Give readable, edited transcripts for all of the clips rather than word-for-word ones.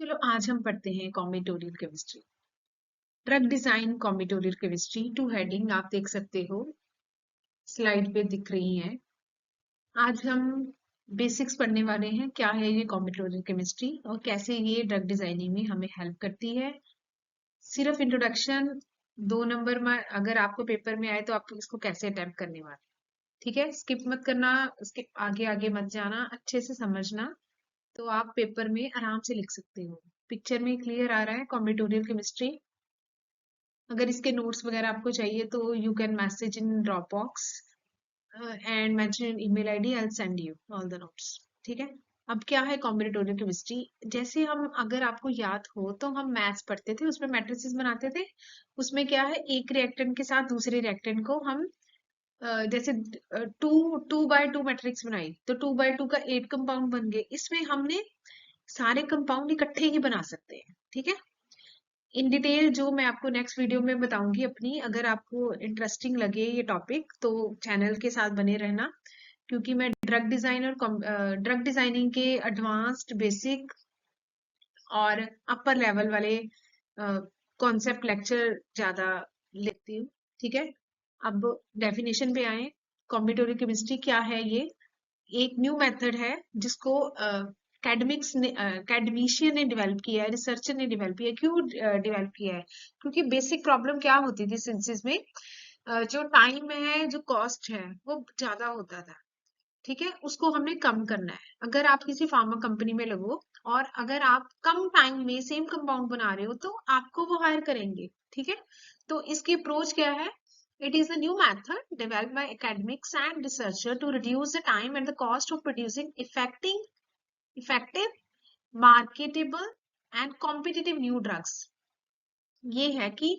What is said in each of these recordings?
चलो आज हम पढ़ते हैं combinatorial chemistry. Drug design combinatorial chemistry 2 heading आप देख सकते हो, स्लाइड पे दिख रही हैं। आज हम बेसिक्स पढ़ने वाले हैं, क्या है ये कॉम्बिनेटोरियल केमिस्ट्री और कैसे ये ड्रग डिजाइनिंग में हमें हेल्प करती है। सिर्फ इंट्रोडक्शन 2 नंबर में अगर आपको पेपर में आए तो आप इसको कैसे अटेम्प्ट करने वाले, ठीक है। स्किप मत करना, स्किप आगे आगे मत जाना, अच्छे से समझना, तो आप पेपर में आराम से लिख सकते हो। पिक्चर में क्लियर आ रहा है कॉम्बिनेटोरियल केमिस्ट्री। अगर इसके नोट्स वगैरह आपको चाहिए तो you can message in drop box and mention email ID, I will send you all the notes, ठीक है। अब क्या है कॉम्बिनेटोरियल केमिस्ट्री? जैसे हम, अगर आपको याद हो तो हम मैथ्स पढ़ते थे, उसमें मैट्रिसेस बनाते थे। उसमें क्या है, एक रिएक्टेंट के साथ दूसरे रिएक्टेंट को हम जैसे two two by two matrix बनाई तो 2 by 2 का 8 कंपाउंड बन गए। इसमें हमने सारे कंपाउंड इकट्ठे ही बना सकते हैं, ठीक है। इन डिटेल जो मैं आपको नेक्स्ट वीडियो में बताऊंगी अपनी, अगर आपको इंटरेस्टिंग लगे ये टॉपिक तो चैनल के साथ बने रहना, क्योंकि मैं ड्रग डिजाइनिंग के एडवांस्ड, बेसिक और अपर लेवल वाले कॉन्सेप्ट लेक्चर ज्यादा लेती हूँ, ठीक है। अब डेफिनेशन पे आए। कॉम्बिनेटोरियल केमिस्ट्री क्या है? ये एक न्यू मेथड है जिसको एकेडमिशियन ने डेवलप किया है, रिसर्चर ने डेवलप किया है। क्यों डेवलप किया है? क्योंकि बेसिक प्रॉब्लम क्या होती थी सिंथेसिस में, जो टाइम है, जो कॉस्ट है, वो ज्यादा होता था, ठीक है। उसको हमने कम करना है। अगर आप किसी फार्मा कंपनी में लगो और अगर आप कम टाइम में सेम कंपाउंड बना रहे हो तो आपको वो हायर करेंगे, ठीक है। तो इसकी अप्रोच क्या है? It is a new method developed by academics and researchers to reduce the time and the cost of producing effective, marketable and competitive new drugs. ये है कि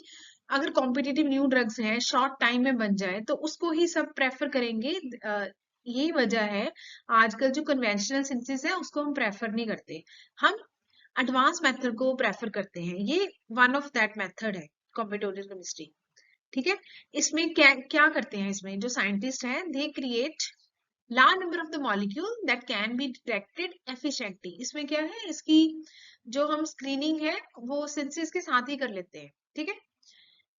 अगर कॉम्पिटिटिव न्यू ड्रग्स है, शॉर्ट टाइम में बन जाए तो उसको ही सब प्रेफर करेंगे। यही वजह है आजकल जो कन्वेंशनल सिंथेसिस है उसको हम प्रेफर नहीं करते, हम एडवांस मेथड को प्रेफर करते हैं। ये वन ऑफ दैट मेथड है कॉम्बिनेटोरियल केमिस्ट्री, ठीक है। इसमें क्या क्या करते हैं? इसमें जो साइंटिस्ट हैं, they create large number of the molecule that can be detected efficiently. इसमें क्या है, इसकी जो हम स्क्रीनिंग है वो सिंथेसिस के साथ ही कर लेते हैं, ठीक है।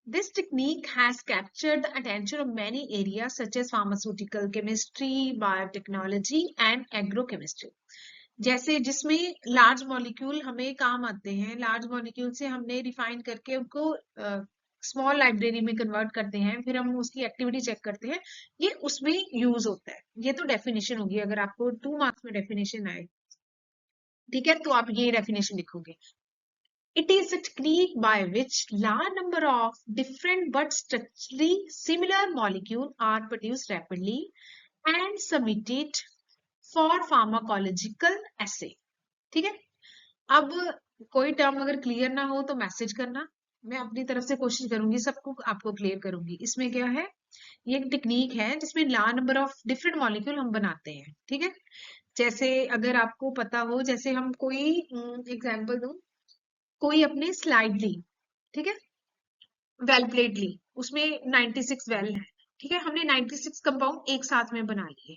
This technique has captured the attention of many areas such as pharmaceutical chemistry, biotechnology and agrochemistry. जैसे जिसमें लार्ज मॉलिक्यूल हमें काम आते हैं, लार्ज मॉलिक्यूल से हमने रिफाइन करके उनको स्मॉल लाइब्रेरी में कन्वर्ट करते हैं, फिर हम उसकी एक्टिविटी चेक करते हैं, ये उसमें यूज होता है। ये तो डेफिनेशन होगी, अगर आपको 2 मार्क्स में डेफिनेशन आए, ठीक है, तो आप ये डेफिनेशन लिखोगे। It is a technique by which large number of different but structurally similar molecules are produced rapidly and submitted for pharmacological assay. ठीक है। अब कोई टर्म अगर क्लियर ना हो तो मैसेज करना, मैं अपनी तरफ से कोशिश करूंगी सबको आपको क्लियर करूंगी। इसमें क्या है, ये एक टेक्निक है जिसमें large number of different molecule हम बनाते हैं, ठीक है। जैसे अगर आपको पता हो, जैसे हम कोई एग्जांपल दूं, कोई अपने स्लाइड ली, ठीक है, वेल प्लेट ली, उसमें 96 वेल है, ठीक है। हमने 96 कंपाउंड एक साथ में बना लिए।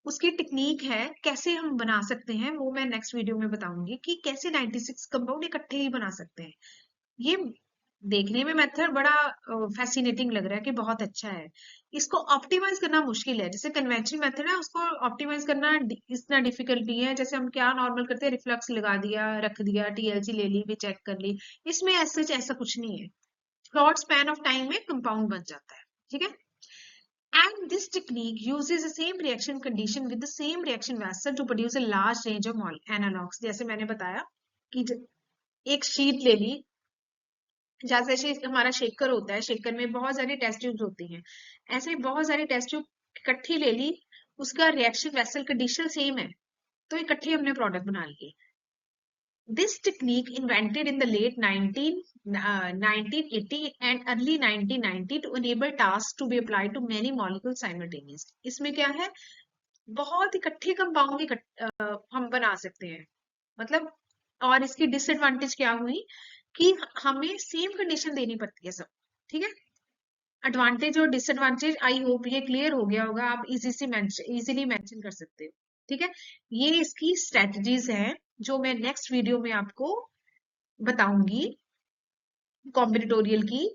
उसकी टेक्निक है कैसे हम बना सकते हैं, वो मैं नेक्स्ट वीडियो में बताऊंगी कि कैसे 96 कंपाउंड इकट्ठे ही बना सकते हैं। ये देखने में मेथड बड़ा फैसिनेटिंग लग रहा है कि बहुत अच्छा है। इसको ऑप्टिमाइज करना मुश्किल है। जैसे कन्वेंशनल मेथड है, उसको ऑप्टिमाइज करना इतना डिफिकल्ट नहीं है। जैसे हम क्या नॉर्मल करते हैं, रिफ्लक्स लगा दिया, रख दिया, टीएलसी ले ली, भी चेक कर ली। इसमें ऐसा कुछ नहीं है, शॉर्ट स्पैन ऑफ टाइम में कंपाउंड बन जाता है, ठीक है। And this technique uses the same reaction condition with the same reaction vessel to produce a large range of analogs. जैसे मैंने बताया कि एक शीट ले ली, जैसे हमारा शेकर होता है, शेकर में बहुत सारी टेस्ट ट्यूब्स होती हैं, ऐसे बहुत सारी टेस्ट ट्यूब इकट्ठी ले ली, उसका रिएक्शन वेसल कंडीशन सेम है, तो इकट्ठे हमने प्रोडक्ट बना लिए। This technique invented in the late 1980 and early 1990 to enable tasks to be applied to many molecules simultaneously. इसमें क्या है, बहुत इकट्ठे कंपाउंड हम बना सकते हैं, मतलब। और इसकी डिसएडवांटेज क्या हुई कि हमें सेम कंडीशन देनी पड़ती है सब, ठीक है। एडवांटेज और डिसएडवांटेज आई होप ये क्लियर हो गया होगा, आप इजीली मेंशन कर सकते हो, ठीक है। ये इसकी स्ट्रेटजीज हैं जो मैं नेक्स्ट वीडियो में आपको बताऊंगी कॉम्बिनेटोरियल की।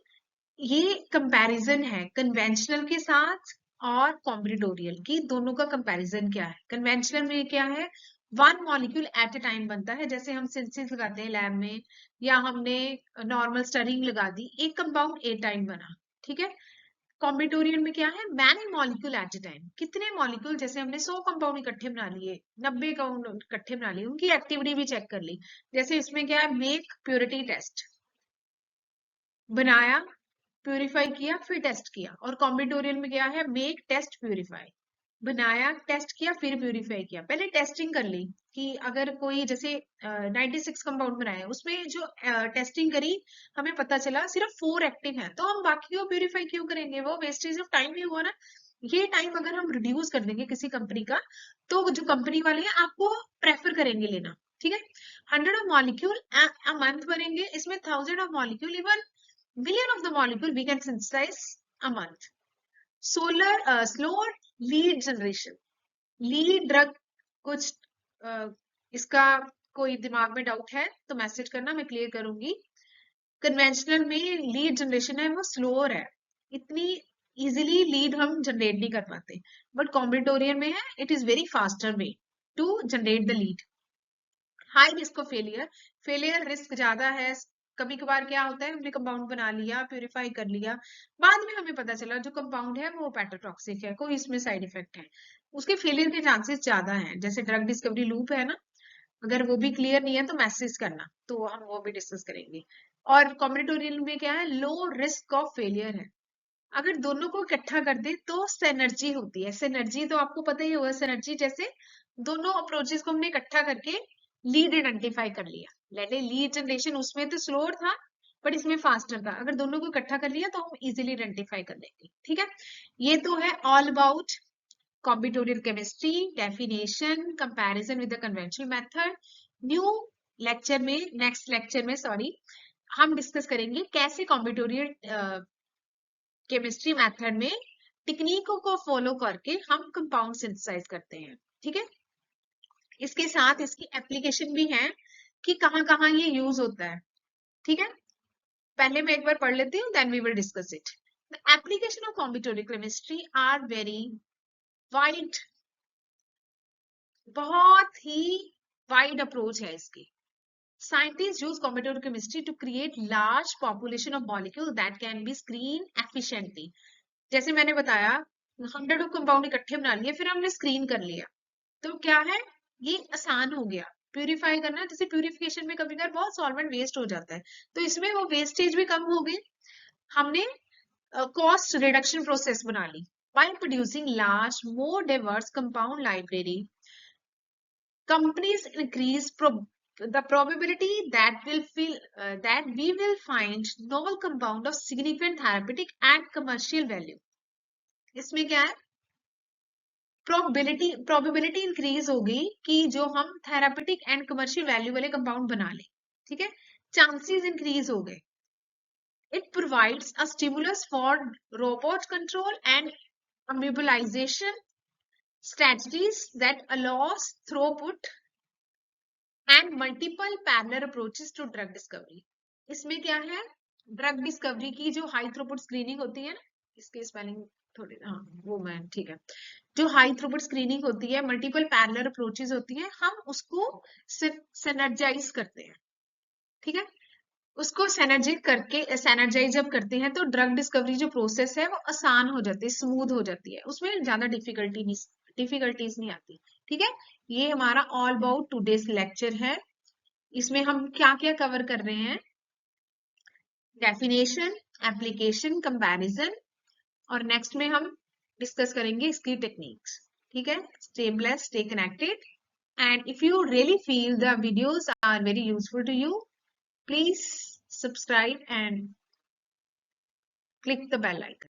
ये कंपैरिजन है कन्वेंशनल के साथ और कॉम्बिनेटोरियल की, दोनों का कंपैरिजन क्या है। कन्वेंशनल में क्या है, वन मॉलिक्यूल एट ए टाइम बनता है, जैसे हम सिंथेसिस लगाते हैं लैब में, या हमने नॉर्मल स्टरिंग लगा दी, एक कंपाउंड ए टाइम बना, ठीक है। कॉम्बिनेटोरियल में क्या है, मैनी मॉलिक्यूल एट ए टाइम, कितने मॉलिक्यूल, जैसे हमने 100 कंपाउंड इकट्ठे बना लिए, 90 कंपाउंड इकट्ठे बना लिए, उनकी एक्टिविटी भी चेक कर ली। जैसे इसमें क्या है, मेक प्योरिटी टेस्ट, बनाया, प्यूरिफाई किया, फिर टेस्ट किया। और कॉम्बिनेटोरियल में क्या है, मेक टेस्ट प्यूरिफाई, बनाया, टेस्ट किया, फिर प्यूरिफाई किया। पहले टेस्टिंग कर ली कि अगर कोई जैसे 96 कंपाउंड बनाया, उसमें जो टेस्टिंग करी, हमें पता चला सिर्फ 4 एक्टिव है, तो हम बाकी को प्यूरिफाई क्यों करेंगे, वो वेस्टेज ऑफ टाइम ही हुआ ना। ये टाइम अगर हम रिड्यूस कर देंगे किसी कंपनी का, तो जो कंपनी वाले हैं आपको प्रेफर करेंगे लेना, ठीक है। 100 ऑफ मॉलिक्यूल अ मंथ बनेंगे, इसमें 1000 of molecule, even billion of the molecule we can synthesize a month. Slower lead generation, lead drug कुछ इसका कोई दिमाग में डाउट है तो मैसेज करना, मैं क्लियर करूंगी। कन्वेंशनल में लीड जनरेशन है वो स्लोअर है, इतनी इजीली लीड हम जनरेट नहीं कर पाते, बट कॉम्बिनेटोरियल में है it is very faster way to generate the lead. High risk of failure, failure risk ज्यादा है। कभी कभार क्या होता है, हमने कंपाउंड बना लिया, प्यूरिफाई कर लिया, बाद में हमें पता चला जो कंपाउंड है वो पैटोटॉक्सिक है, कोई इसमें साइड इफेक्ट है, उसके फेलियर के चांसेस ज्यादा हैं। जैसे ड्रग डिस्कवरी लूप है ना, अगर वो भी क्लियर नहीं है तो मैसेज करना, तो हम वो भी डिस्कस करेंगे। और कॉम्बिनेटोरियल में क्या है, लो रिस्क ऑफ फेलियर है। अगर दोनों को इकट्ठा कर दे तो सिनर्जी होती है, सिनर्जी तो आपको पता ही होगा, सिनर्जी जैसे दोनों अप्रोचेस को हमने इकट्ठा करके लीड आइडेंटिफाई कर लिया। लेटे लीड जनरेशन उसमें तो स्लोअर था, बट इसमें फास्टर था, अगर दोनों को इकट्ठा कर लिया तो हम इजीली आइडेंटिफाई कर लेंगे, ठीक है। ये तो है all about combinatorial chemistry, definition, comparison with the conventional method. New lecture में, नेक्स्ट लेक्चर में सॉरी, हम डिस्कस करेंगे कैसे कॉम्बिनेटोरियल केमिस्ट्री मेथड में टेक्निकों को फॉलो करके हम कंपाउंड सिंथेसाइज करते हैं, ठीक है। इसके साथ इसकी एप्लीकेशन भी है कि कहाँ कहाँ ये यूज होता है, ठीक है। पहले मैं एक बार पढ़ लेती हूँ, then we will discuss it. The application of combinatorial chemistry are very wide, बहुत ही वाइड अप्रोच है इसकी। Scientists use combinatorial chemistry to create large population of molecules that can be screened efficiently. जैसे मैंने बताया 100 ऑफ कंपाउंड इकट्ठे बना लिए, फिर हमने स्क्रीन कर लिया, तो क्या है, ये आसान हो गया प्यूरिफाई करना। जैसे प्यूरिफिकेशन में कभी कभार बहुत सॉल्वेंट वेस्ट हो जाता है, तो इसमें वो वेस्टेज भी कम हो गई, हमने कॉस्ट रिडक्शन प्रोसेस बना ली। By producing large, more diverse compound library, companies increase the probability that we will find novel compound of significant therapeutic and commercial value. इसमें क्या है, प्रोबेबिलिटी इंक्रीज हो गई कि जो हम थेरापेटिक एंड कमर्शियल वैल्यू वाले कंपाउंड बना लें, ठीक है। चांसेस इंक्रीज हो गए। It provides a stimulus for robot control and immobilization strategies that allows throughput and multiple parallel approaches to drug discovery. इसमें क्या है, ड्रग डिस्कवरी की जो हाई थ्रूपुट स्क्रीनिंग होती है ना, इसकी स्पेलिंग थोड़ी, हाँ वो मैं, ठीक है, जो हाई थ्रूपुट स्क्रीनिंग होती है, मल्टीपल पैरेलल अप्रोचेस होती हैं, हम उसको सिनर्जाइज करते हैं, ठीक है। उसको सैनर्जाइज जब करते हैं तो ड्रग डिस्कवरी जो प्रोसेस है वो आसान हो जाती है, स्मूथ हो जाती है, उसमें ज्यादा डिफिकल्टीज नहीं आती, ठीक है। ये हमारा ऑल अबाउट टुडेज लेक्चर है। इसमें हम क्या क्या कवर कर रहे हैं, डेफिनेशन, एप्लीकेशन, कंपैरिजन, और नेक्स्ट में हम डिस्कस करेंगे इसकी टेक्निक्स, ठीक है। Stay blessed, stay connected, and if you really feel the videos are very useful to you, please subscribe and click the bell icon.